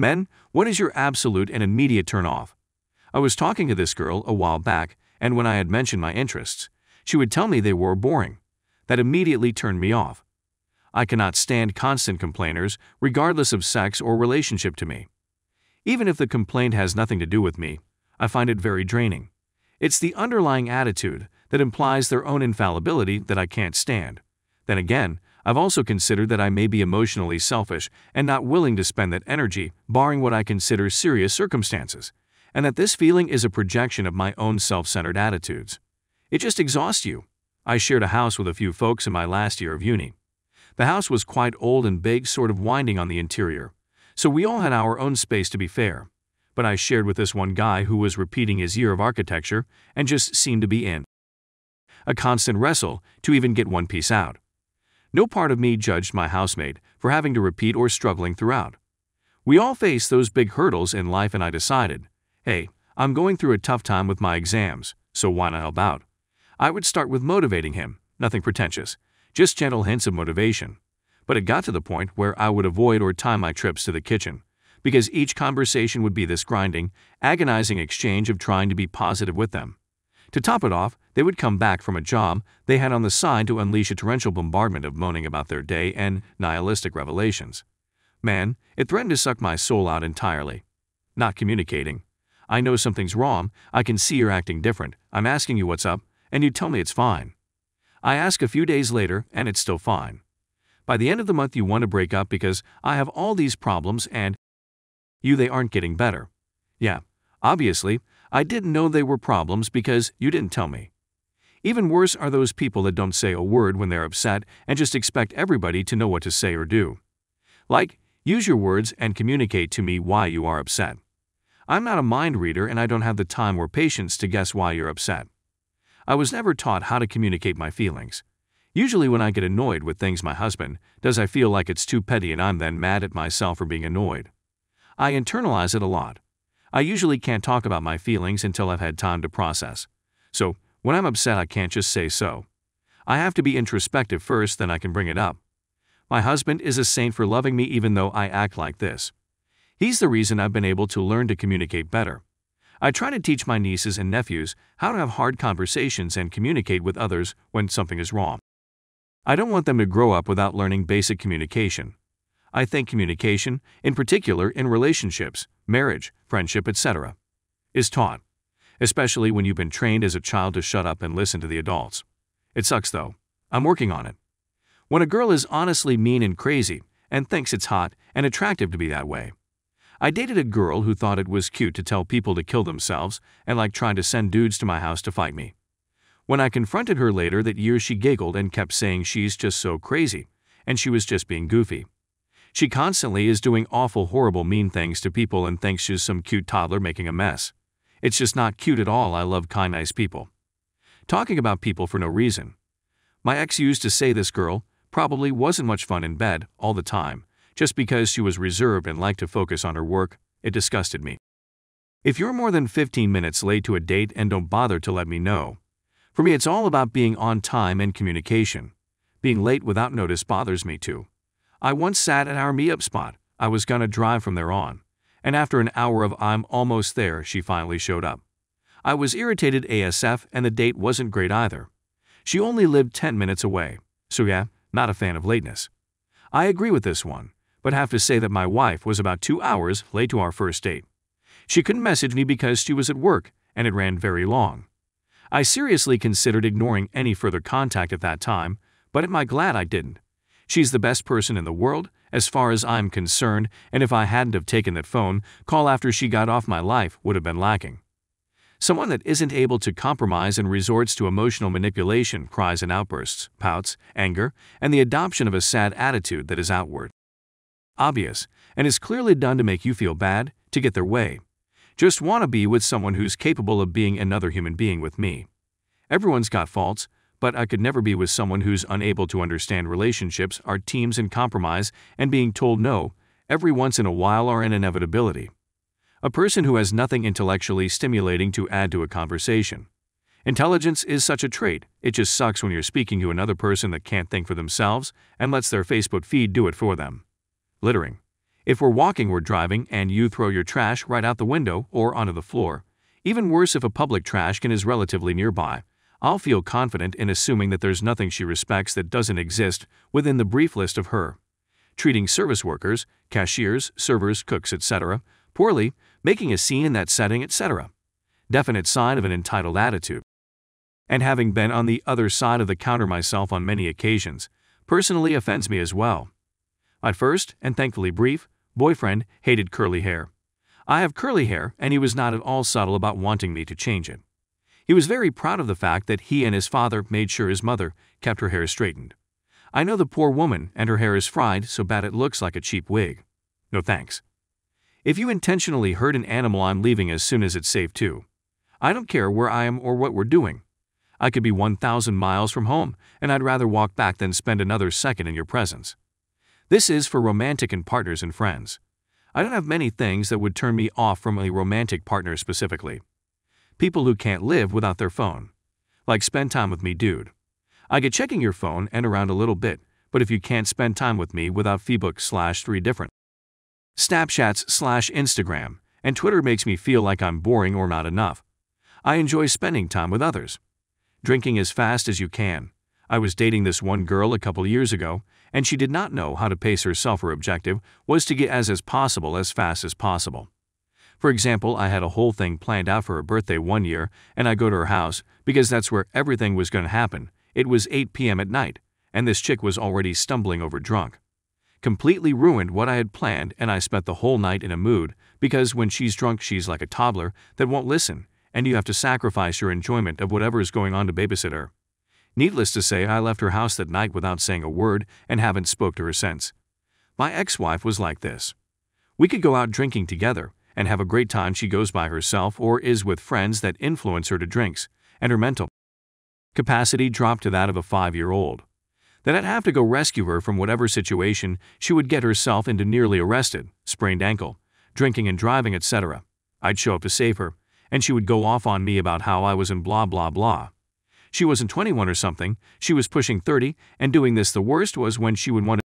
Men, what is your absolute and immediate turn-off? I was talking to this girl a while back, and when I had mentioned my interests, she would tell me they were boring. That immediately turned me off. I cannot stand constant complainers, regardless of sex or relationship to me. Even if the complaint has nothing to do with me, I find it very draining. It's the underlying attitude that implies their own infallibility that I can't stand. Then again, I've also considered that I may be emotionally selfish and not willing to spend that energy, barring what I consider serious circumstances, and that this feeling is a projection of my own self-centered attitudes. It just exhausts you. I shared a house with a few folks in my last year of uni. The house was quite old and big, sort of winding on the interior, so we all had our own space to be fair. But I shared with this one guy who was repeating his year of architecture and just seemed to be in a constant wrestle to even get one piece out. No part of me judged my housemate for having to repeat or struggling throughout. We all face those big hurdles in life, and I decided, hey, I'm going through a tough time with my exams, so why not help out? I would start with motivating him, nothing pretentious, just gentle hints of motivation. But it got to the point where I would avoid or time my trips to the kitchen, because each conversation would be this grinding, agonizing exchange of trying to be positive with them. To top it off, they would come back from a job they had on the side to unleash a torrential bombardment of moaning about their day and nihilistic revelations. Man, it threatened to suck my soul out entirely. Not communicating. I know something's wrong, I can see you're acting different, I'm asking you what's up, and you tell me it's fine. I ask a few days later, and it's still fine. By the end of the month you want to break up because I have all these problems and they aren't getting better. Yeah, obviously, I didn't know they were problems because you didn't tell me. Even worse are those people that don't say a word when they're upset and just expect everybody to know what to say or do. Like, use your words and communicate to me why you are upset. I'm not a mind reader and I don't have the time or patience to guess why you're upset. I was never taught how to communicate my feelings. Usually when I get annoyed with things my husband does, I feel like it's too petty and I'm then mad at myself for being annoyed. I internalize it a lot. I usually can't talk about my feelings until I've had time to process. So, when I'm upset I can't just say so. I have to be introspective first, then I can bring it up. My husband is a saint for loving me even though I act like this. He's the reason I've been able to learn to communicate better. I try to teach my nieces and nephews how to have hard conversations and communicate with others when something is wrong. I don't want them to grow up without learning basic communication. I think communication, in particular in relationships, marriage, friendship, etc., is taught, especially when you've been trained as a child to shut up and listen to the adults. It sucks though. I'm working on it. When a girl is honestly mean and crazy and thinks it's hot and attractive to be that way. I dated a girl who thought it was cute to tell people to kill themselves and like trying to send dudes to my house to fight me. When I confronted her later that year, she giggled and kept saying she's just so crazy and she was just being goofy. She constantly is doing awful, horrible, mean things to people and thinks she's some cute toddler making a mess. It's just not cute at all. I love kind, nice people. Talking about people for no reason. My ex used to say this girl probably wasn't much fun in bed all the time, just because she was reserved and liked to focus on her work. It disgusted me. If you're more than 15 minutes late to a date and don't bother to let me know. For me, it's all about being on time and communication. Being late without notice bothers me too. I once sat at our meetup spot. I was gonna drive from there on, and after an hour of I'm almost there, she finally showed up. I was irritated ASF, and the date wasn't great either. She only lived 10 minutes away, so yeah, not a fan of lateness. I agree with this one, but have to say that my wife was about 2 hours late to our first date. She couldn't message me because she was at work, and it ran very long. I seriously considered ignoring any further contact at that time, but am I glad I didn't. She's the best person in the world, as far as I'm concerned, and if I hadn't have taken that phone call after she got off, my life would have been lacking. Someone that isn't able to compromise and resorts to emotional manipulation, cries and outbursts, pouts, anger, and the adoption of a sad attitude that is outward, obvious, and is clearly done to make you feel bad, to get their way. Just want to be with someone who's capable of being another human being with me. Everyone's got faults, but I could never be with someone who's unable to understand relationships, our teams, and compromise, and being told no every once in a while are an inevitability. A person who has nothing intellectually stimulating to add to a conversation. Intelligence is such a trait, it just sucks when you're speaking to another person that can't think for themselves and lets their Facebook feed do it for them. Littering. If we're walking or driving and you throw your trash right out the window or onto the floor, even worse if a public trash can is relatively nearby, I'll feel confident in assuming that there's nothing she respects that doesn't exist within the brief list of her. Treating service workers, cashiers, servers, cooks, etc. poorly, making a scene in that setting, etc. Definite sign of an entitled attitude. And having been on the other side of the counter myself on many occasions, personally offends me as well. My first, and thankfully brief, boyfriend hated curly hair. I have curly hair, and he was not at all subtle about wanting me to change it. He was very proud of the fact that he and his father made sure his mother kept her hair straightened. I know the poor woman, and her hair is fried so bad it looks like a cheap wig. No thanks. If you intentionally hurt an animal, I'm leaving as soon as it's safe too. I don't care where I am or what we're doing. I could be 1,000 miles from home, and I'd rather walk back than spend another second in your presence. This is for romantic and partners and friends. I don't have many things that would turn me off from a romantic partner specifically. People who can't live without their phone. Like, spend time with me, dude. I get checking your phone and around a little bit, but if you can't spend time with me without Facebook/3 different Snapchats/Instagram, and Twitter makes me feel like I'm boring or not enough. I enjoy spending time with others. Drinking as fast as you can. I was dating this one girl a couple years ago, and she did not know how to pace herself. Her objective was to get as possible as fast as possible. For example, I had a whole thing planned out for her birthday one year, and I go to her house because that's where everything was going to happen. It was 8 p.m. at night, and this chick was already stumbling over drunk. Completely ruined what I had planned, and I spent the whole night in a mood because when she's drunk, she's like a toddler that won't listen, and you have to sacrifice your enjoyment of whatever is going on to babysit her. Needless to say, I left her house that night without saying a word and haven't spoke to her since. My ex-wife was like this. We could go out drinking together and have a great time. She goes by herself or is with friends that influence her to drinks, and her mental capacity dropped to that of a 5-year-old. Then I'd have to go rescue her from whatever situation she would get herself into, nearly arrested, sprained ankle, drinking and driving, etc. I'd show up to save her, and she would go off on me about how I was in blah blah blah. She wasn't 21 or something, she was pushing 30, and doing this. The worst was when she would want